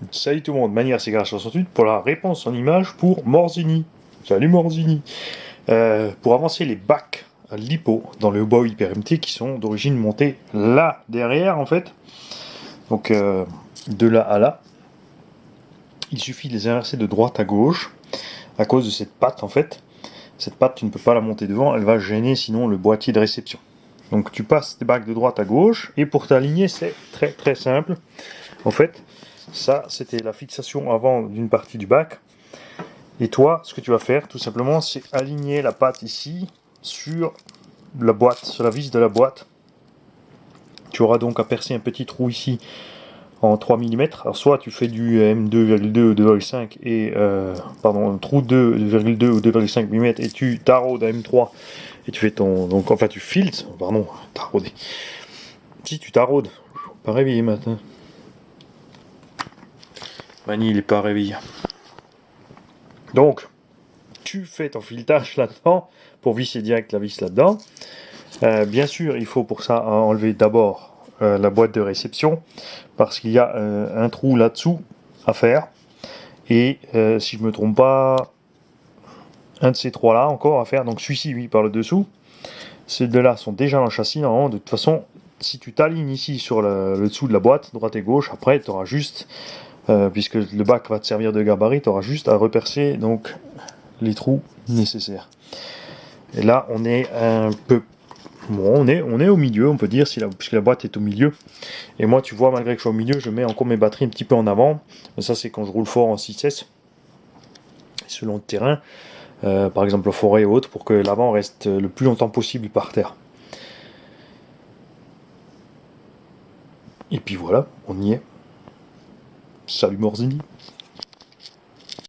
Salut tout le monde, Manière c'est 68 pour la réponse en image pour Morzini. Salut Morzini. Pour avancer les bacs lipo dans le haut hyper MT qui sont d'origine montée là derrière en fait, donc de là à là, il suffit de les inverser de droite à gauche à cause de cette patte en fait. Cette patte tu ne peux pas la monter devant, elle va gêner sinon le boîtier de réception. Donc tu passes tes bacs de droite à gauche et pour t'aligner c'est très très simple. En fait, ça c'était la fixation avant d'une partie du bac. Et toi, ce que tu vas faire tout simplement, c'est aligner la patte ici sur la boîte, sur la vis de la boîte. Tu auras donc à percer un petit trou ici en 3 mm. Alors soit tu fais du M2,2 ou 2,5 et pardon, un trou 2,2 ou 2,5 mm et tu taraudes à M3 et tu fais ton donc enfin tu filtres, pardon, tarauder. Si tu taraudes, pas réveillé matin. Mani, il est pas réveillé. Donc, tu fais ton filetage là-dedans pour visser direct la vis là-dedans. Bien sûr, il faut pour ça enlever d'abord la boîte de réception parce qu'il y a un trou là-dessous à faire. Et si je me trompe pas, un de ces trois là encore à faire. Donc celui-ci, oui, par le dessous. Ces deux-là sont déjà dans le châssis. Normalement, de toute façon, si tu t'alignes ici sur le dessous de la boîte, droite et gauche, après tu auras juste, puisque le bac va te servir de gabarit, tu auras juste à repercer donc les trous nécessaires. Et là, on est un peu... Bon, on est au milieu, on peut dire, puisque la boîte est au milieu. Et moi, tu vois, malgré que je sois au milieu, je mets encore mes batteries un petit peu en avant. Ça, c'est quand je roule fort en 6S, selon le terrain. Par exemple, en forêt et autres, pour que l'avant reste le plus longtemps possible par terre. Et puis voilà, on y est. Salut Morzini.